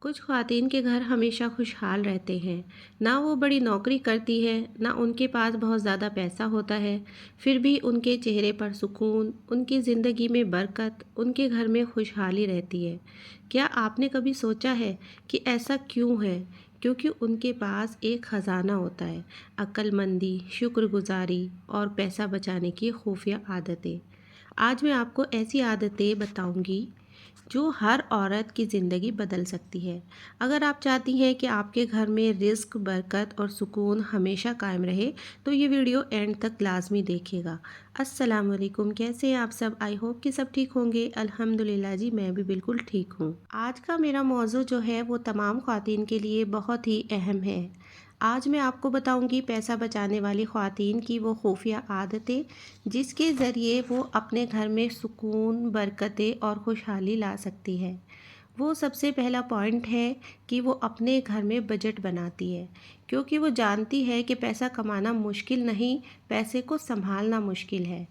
कुछ ख़वातीन के घर हमेशा खुशहाल रहते हैं। ना वो बड़ी नौकरी करती है, ना उनके पास बहुत ज़्यादा पैसा होता है। फिर भी उनके चेहरे पर सुकून, उनकी ज़िंदगी में बरकत, उनके घर में खुशहाली रहती है। क्या आपने कभी सोचा है कि ऐसा क्यों है? क्योंकि उनके पास एक ख़जाना होता है, अक्लमंदी, शुक्रगुज़ारी और पैसा बचाने की खुफिया आदतें। आज मैं आपको ऐसी आदतें बताऊंगी जो हर औरत की ज़िंदगी बदल सकती है। अगर आप चाहती हैं कि आपके घर में रिज़्क, बरकत और सुकून हमेशा कायम रहे, तो ये वीडियो एंड तक लाज़मी देखिएगा। अस्सलाम वालेकुम, कैसे हैं आप सब? आई होप कि सब ठीक होंगे। अल्हम्दुलिल्लाह जी, मैं भी बिल्कुल ठीक हूँ। आज का मेरा मौज़ू जो है वो तमाम ख़वातीन के लिए बहुत ही अहम है। आज मैं आपको बताऊंगी पैसा बचाने वाली ख़वातीन की वो खुफिया आदतें जिसके ज़रिए वो अपने घर में सुकून, बरकतें और खुशहाली ला सकती है। वो सबसे पहला पॉइंट है कि वो अपने घर में बजट बनाती है, क्योंकि वो जानती है कि पैसा कमाना मुश्किल नहीं, पैसे को संभालना मुश्किल है।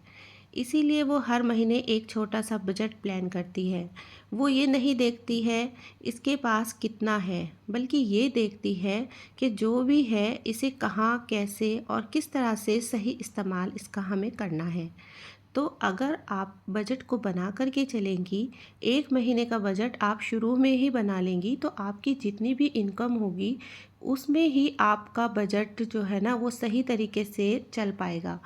इसीलिए वो हर महीने एक छोटा सा बजट प्लान करती है। वो ये नहीं देखती है इसके पास कितना है, बल्कि ये देखती है कि जो भी है इसे कहाँ, कैसे और किस तरह से सही इस्तेमाल इसका हमें करना है। तो अगर आप बजट को बना कर के चलेंगी, 1 महीने का बजट आप शुरू में ही बना लेंगी, तो आपकी जितनी भी इनकम होगी, उसमें ही आपका बजट जो है ना वो सही तरीके से चल पाएगा।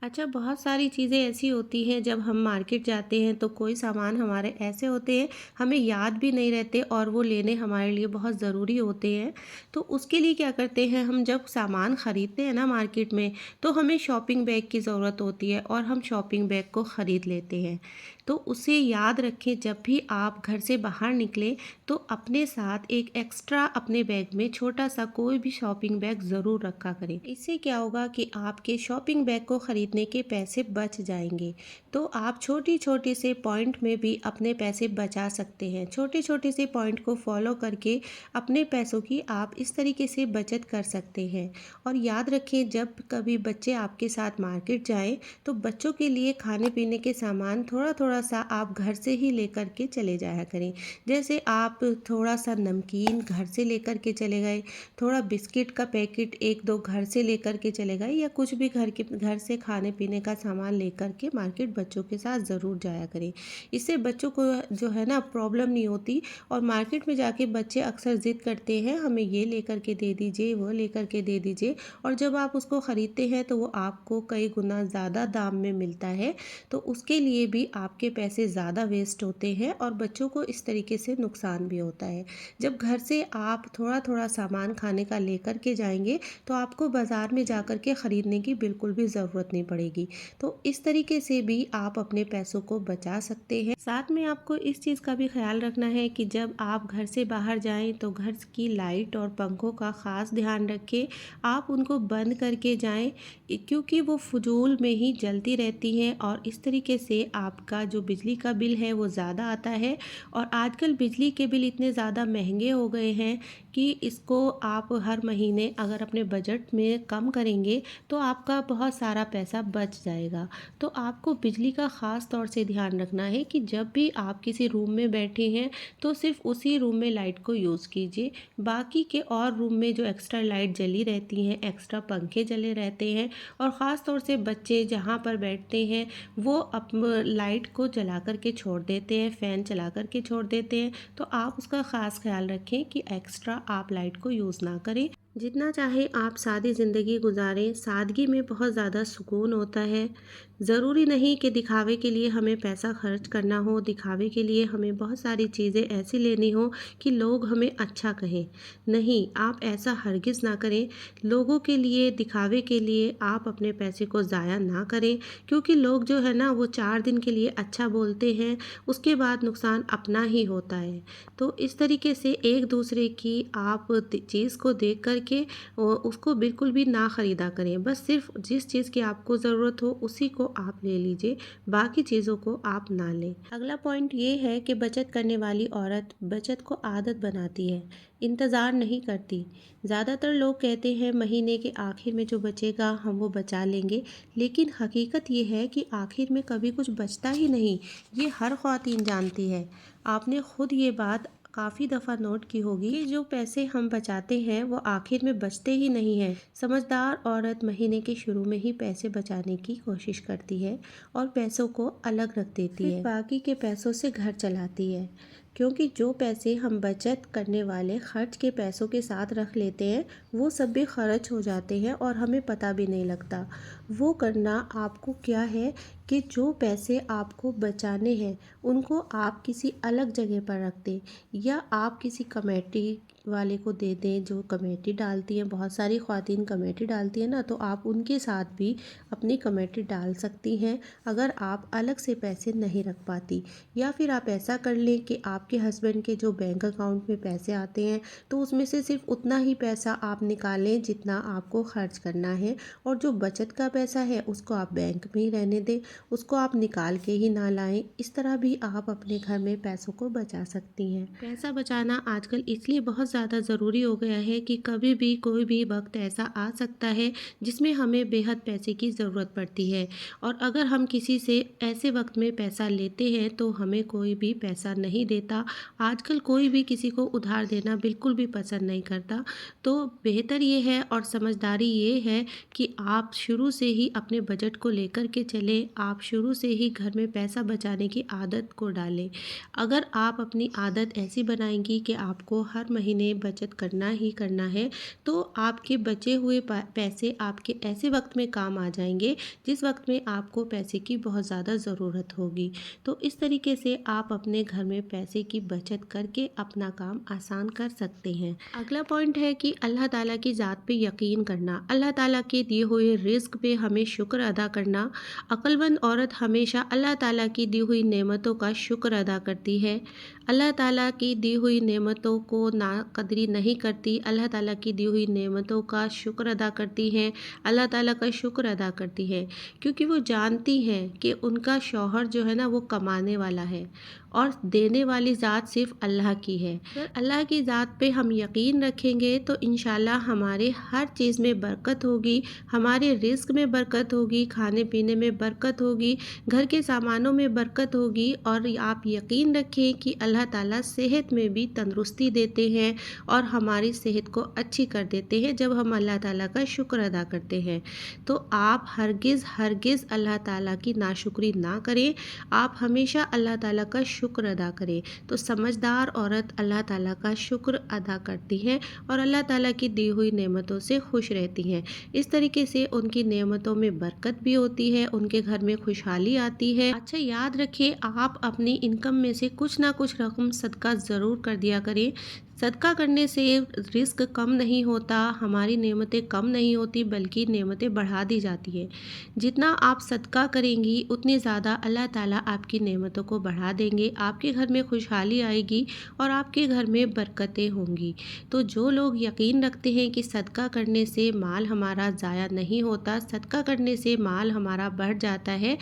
अच्छा, बहुत सारी चीज़ें ऐसी होती हैं जब हम मार्केट जाते हैं तो कोई सामान हमारे ऐसे होते हैं हमें याद भी नहीं रहते और वो लेने हमारे लिए बहुत ज़रूरी होते हैं। तो उसके लिए क्या करते हैं, हम जब सामान ख़रीदते हैं ना मार्केट में, तो हमें शॉपिंग बैग की ज़रूरत होती है और हम शॉपिंग बैग को ख़रीद लेते हैं। तो उसे याद रखें, जब भी आप घर से बाहर निकलें तो अपने साथ एक एक्स्ट्रा अपने बैग में छोटा सा कोई भी शॉपिंग बैग ज़रूर रखा करें। इससे क्या होगा कि आपके शॉपिंग बैग को ख़रीदने के पैसे बच जाएंगे। तो आप छोटी छोटी से पॉइंट में भी अपने पैसे बचा सकते हैं। छोटे छोटे से पॉइंट को फॉलो करके अपने पैसों की आप इस तरीके से बचत कर सकते हैं। और याद रखें, जब कभी बच्चे आपके साथ मार्केट जाएं तो बच्चों के लिए खाने पीने के सामान थोड़ा थोड़ा सा आप घर से ही लेकर के चले जाया करें। जैसे आप थोड़ा सा नमकीन घर से लेकर के चले गए, थोड़ा बिस्किट का पैकेट 1-2 घर से लेकर के चले गए, या कुछ भी घर से खाने पीने का सामान लेकर के मार्केट बच्चों के साथ ज़रूर जाया करें। इससे बच्चों को जो है ना प्रॉब्लम नहीं होती। और मार्केट में जाके बच्चे अक्सर ज़िद करते हैं, हमें ये लेकर के दे दीजिए, वो लेकर के दे दीजिए, और जब आप उसको ख़रीदते हैं तो वो आपको कई गुना ज़्यादा दाम में मिलता है। तो उसके लिए भी आपके पैसे ज़्यादा वेस्ट होते हैं और बच्चों को इस तरीके से नुकसान भी होता है। जब घर से आप थोड़ा थोड़ा सामान खाने का लेकर के जाएंगे तो आपको बाज़ार में जाकर के ख़रीदने की बिल्कुल भी ज़रूरत नहीं पड़ेगी। तो इस तरीके से भी आप अपने पैसों को बचा सकते हैं। साथ में आपको इस चीज़ का भी ख्याल रखना है कि जब आप घर से बाहर जाएं तो घर की लाइट और पंखों का ख़ास ध्यान रखें। आप उनको बंद करके जाएं, क्योंकि वो फजूल में ही जलती रहती हैं और इस तरीके से आपका जो बिजली का बिल है वो ज़्यादा आता है। और आजकल बिजली के बिल इतने ज़्यादा महंगे हो गए हैं कि इसको आप हर महीने अगर अपने बजट में कम करेंगे तो आपका बहुत सारा पैसा बच जाएगा। तो आपको बिजली का ख़ास तौर से ध्यान रखना है कि जब भी आप किसी रूम में बैठे हैं तो सिर्फ उसी रूम में लाइट को यूज़ कीजिए। बाकी के और रूम में जो एक्स्ट्रा लाइट जली रहती हैं, एक्स्ट्रा पंखे जले रहते हैं, और ख़ास तौर से बच्चे जहाँ पर बैठते हैं वो अप लाइट को जला कर के छोड़ देते हैं, फ़ैन चला कर के छोड़ देते हैं। तो आप उसका ख़ास ख्याल रखें कि एक्स्ट्रा आप लाइट को यूज़ ना करें। जितना चाहे आप सादी ज़िंदगी गुजारें, सादगी में बहुत ज़्यादा सुकून होता है। ज़रूरी नहीं कि दिखावे के लिए हमें पैसा खर्च करना हो, दिखावे के लिए हमें बहुत सारी चीज़ें ऐसी लेनी हो कि लोग हमें अच्छा कहें। नहीं, आप ऐसा हरगिज़ ना करें। लोगों के लिए, दिखावे के लिए आप अपने पैसे को ज़ाया ना करें, क्योंकि लोग जो है ना वो 4 दिन के लिए अच्छा बोलते हैं, उसके बाद नुकसान अपना ही होता है। तो इस तरीके से एक दूसरे की आप चीज़ को देख कर के उसको बिल्कुल भी ना ख़रीदा करें। बस सिर्फ जिस चीज़ की आपको ज़रूरत हो उसी को आप ले लीजिए, बाकी चीज़ों को आप ना लें। अगला पॉइंट ये है कि बचत करने वाली औरत बचत को आदत बनाती है, इंतज़ार नहीं करती। ज़्यादातर लोग कहते हैं महीने के आखिर में जो बचेगा हम वो बचा लेंगे, लेकिन हकीकत ये है कि आखिर में कभी कुछ बचता ही नहीं। ये हर ख़वातीन जानती है। आपने खुद ये बात काफ़ी दफ़ा नोट की होगी कि जो पैसे हम बचाते हैं वो आखिर में बचते ही नहीं हैं। समझदार औरत महीने के शुरू में ही पैसे बचाने की कोशिश करती है और पैसों को अलग रख देती है, फिर बाकी के पैसों से घर चलाती है। क्योंकि जो पैसे हम बचत करने वाले खर्च के पैसों के साथ रख लेते हैं वो सब भी खर्च हो जाते हैं और हमें पता भी नहीं लगता। वो करना आपको क्या है कि जो पैसे आपको बचाने हैं उनको आप किसी अलग जगह पर रख दें या आप किसी कमेटी वाले को दे दें जो कमेटी डालती हैं। बहुत सारी ख़वातीन कमेटी डालती हैं ना, तो आप उनके साथ भी अपनी कमेटी डाल सकती हैं अगर आप अलग से पैसे नहीं रख पाती। या फिर आप ऐसा कर लें कि आपके हस्बैंड के जो बैंक अकाउंट में पैसे आते हैं तो उसमें से सिर्फ उतना ही पैसा आप निकालें जितना आपको खर्च करना है, और जो बचत का पैसा है उसको आप बैंक में ही रहने दें, उसको आप निकाल के ही ना लाएं। इस तरह भी आप अपने घर में पैसों को बचा सकती हैं। पैसा बचाना आजकल इसलिए बहुत ज़्यादा ज़रूरी हो गया है कि कभी भी कोई भी वक्त ऐसा आ सकता है जिसमें हमें बेहद पैसे की ज़रूरत पड़ती है, और अगर हम किसी से ऐसे वक्त में पैसा लेते हैं तो हमें कोई भी पैसा नहीं देता। आजकल कोई भी किसी को उधार देना बिल्कुल भी पसंद नहीं करता। तो बेहतर ये है और समझदारी ये है कि आप शुरू से ही अपने बजट को लेकर के चलें। आप शुरू से ही घर में पैसा बचाने की आदत को डालें। अगर आप अपनी आदत ऐसी बनाएंगी कि आपको हर महीने बचत करना ही करना है तो आपके बचे हुए पैसे आपके ऐसे वक्त में काम आ जाएंगे जिस वक्त में आपको पैसे की बहुत ज़्यादा ज़रूरत होगी। तो इस तरीके से आप अपने घर में पैसे की बचत करके अपना काम आसान कर सकते हैं। अगला पॉइंट है कि अल्लाह ताला की ज़ात पे यकीन करना, अल्लाह ताला के दिए हुए रिस्क पे हमें शुक्र अदा करना। अक्लमंद औरत हमेशा अल्लाह ताला की दी हुई नेमतों का शुक्र अदा करती है। अल्लाह ताला की दी हुई नेमतों को नाकदरी नहीं करती, अल्लाह ताला की दी हुई नेमतों का शुक्र अदा करती हैं, अल्लाह ताला का शुक्र अदा करती है, क्योंकि वो जानती हैं कि उनका शौहर जो है ना वो कमाने वाला है और देने वाली ज़ात सिर्फ अल्लाह की है। अगर अल्लाह की ज़ात पे हम यकीन रखेंगे तो इंशाल्लाह हमारे हर चीज़ में बरकत होगी, हमारे रिस्क में बरकत होगी, खाने पीने में बरकत होगी, घर के सामानों में बरकत होगी। और आप यकीन रखें कि अल्लाह ताला सेहत में भी तंदुरुस्ती देते हैं और हमारी सेहत को अच्छी कर देते हैं जब हम अल्लाह ताला का शुक्र अदा करते हैं। तो आप हरगिज़ अल्लाह ताला की नाशुक्री ना करें, आप हमेशा अल्लाह ताला का शुक्र अदा करें। तो समझदार औरत अल्लाह ताला का शुक्र अदा करती हैं और अल्लाह ताला की दी हुई नेमतों से खुश रहती हैं। इस तरीके से उनकी नेमतों में बरकत भी होती है, उनके घर में खुशहाली आती है। अच्छा याद रखिए, आप अपनी इनकम में से कुछ ना कुछ रकम सदका ज़रूर कर दिया करें। सदका करने से रिस्क कम नहीं होता, हमारी नेमतें कम नहीं होती बल्कि नेमतें बढ़ा दी जाती है। जितना आप सदका करेंगी उतनी ज़्यादा अल्लाह ताला आपकी नेमतों को बढ़ा देंगे, आपके घर में खुशहाली आएगी और आपके घर में बरकतें होंगी। तो जो लोग यकीन रखते हैं कि सदका करने से माल हमारा ज़ाया नहीं होता, सदका करने से माल हमारा बढ़ जाता है,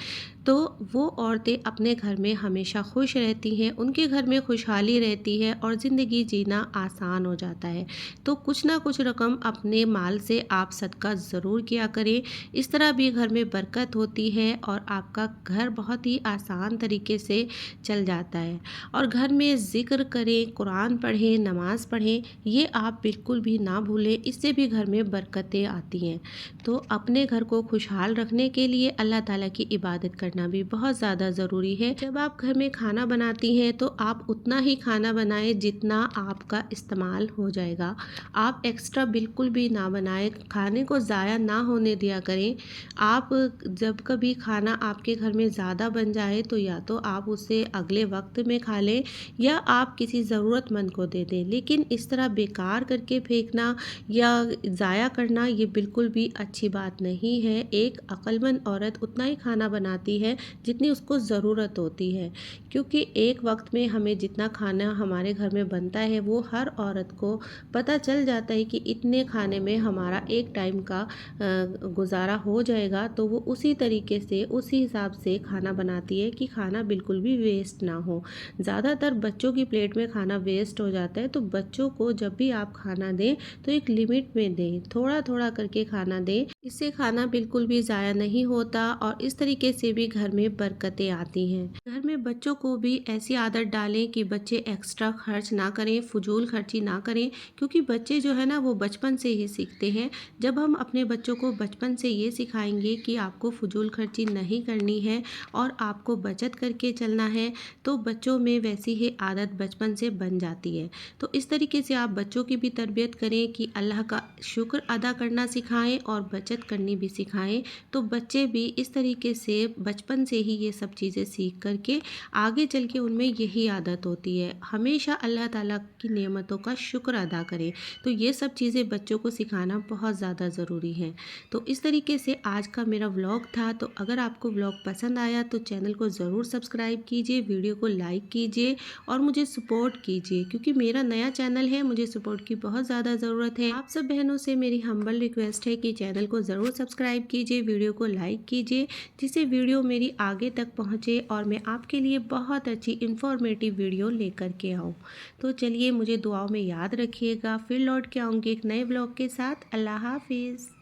तो वो औरतें अपने घर में हमेशा खुश रहती हैं, उनके घर में खुशहाली रहती है और ज़िंदगी जीना आसान हो जाता है। तो कुछ ना कुछ रकम अपने माल से आप सदका ज़रूर किया करें। इस तरह भी घर में बरकत होती है और आपका घर बहुत ही आसान तरीके से चल जाता है। और घर में ज़िक्र करें, कुरान पढ़ें, नमाज़ पढ़ें, ये आप बिल्कुल भी ना भूलें, इससे भी घर में बरकतें आती हैं। तो अपने घर को खुशहाल रखने के लिए अल्लाह ताला की इबादत करना भी बहुत ज़्यादा ज़रूरी है। जब आप घर में खाना बनाती हैं तो आप उतना ही खाना बनाएं जितना आपका इस्तेमाल हो जाएगा। आप एक्स्ट्रा बिल्कुल भी ना बनाएं, खाने को ज़ाया ना होने दिया करें। आप जब कभी खाना आपके घर में ज़्यादा बन जाए तो या तो आप उसे अगले वक्त में खा लें या आप किसी ज़रूरतमंद को दे दें, लेकिन इस तरह बेकार करके फेंकना या ज़ाया करना ये बिल्कुल भी अच्छी बात नहीं है। एक अक्लमंद औरत उतना ही खाना बनाती है जितनी उसको ज़रूरत होती है, क्योंकि एक वक्त में हमें जितना खाना हमारे घर में बनता है वो हर औरत को पता चल जाता है कि इतने खाने में हमारा एक टाइम का गुजारा हो जाएगा, तो वो उसी तरीके से उसी हिसाब से खाना बनाती है कि खाना बिल्कुल भी वेस्ट ना हो। ज़्यादातर बच्चों की प्लेट में खाना वेस्ट हो जाता है, तो बच्चों को जब भी आप खाना दें तो एक लिमिट में दें, थोड़ा थोड़ा करके खाना दें, इससे खाना बिल्कुल भी ज़ाया नहीं होता और इस तरीके से भी घर में बरकतें आती हैं। घर में बच्चों को भी ऐसी आदत डालें कि बच्चे एक्स्ट्रा खर्च ना करें, फजूल खर्ची ना करें, क्योंकि बच्चे जो है ना वो बचपन से ही सीखते हैं। जब हम अपने बच्चों को बचपन से ये सिखाएंगे कि आपको फजूल खर्ची नहीं करनी है और आपको बचत करके चलना है, तो बच्चों में वैसी ही आदत बचपन से बन जाती है। तो इस तरीके से आप बच्चों की भी तरबियत करें कि अल्लाह का शुक्र अदा करना सिखाएं और बचत करनी भी सिखाएं। तो बच्चे भी इस तरीके से बचपन से ही ये सब चीज़ें सीख करके आगे चल के उनमें यही आदत होती है, हमेशा अल्लाह ताला की नेमतों का शुक्र अदा करें। तो ये सब चीज़ें बच्चों को सिखाना बहुत ज़्यादा ज़रूरी है। तो इस तरीके से आज का मेरा व्लॉग था। तो अगर आपको व्लॉग पसंद आया तो चैनल को ज़रूर सब्सक्राइब कीजिए, वीडियो को लाइक कीजिए और मुझे सपोर्ट कीजिए, क्योंकि मेरा नया चैनल है, मुझे सपोर्ट की बहुत ज़्यादा ज़रूरत है। आप सब बहनों से मेरी हम्बल रिक्वेस्ट है कि चैनल को ज़रूर सब्सक्राइब कीजिए, वीडियो को लाइक कीजिए, जिससे वीडियो मेरी आगे तक पहुँचे और मैं आपके लिए बहुत अच्छी इन्फॉर्मेटिव वीडियो लेकर के आऊँ। तो चलिए, मुझे दुआओं में याद रखिएगा। फिर लौट के आऊँगी एक नए व्लॉग के साथ। अल्लाह हाफिज़।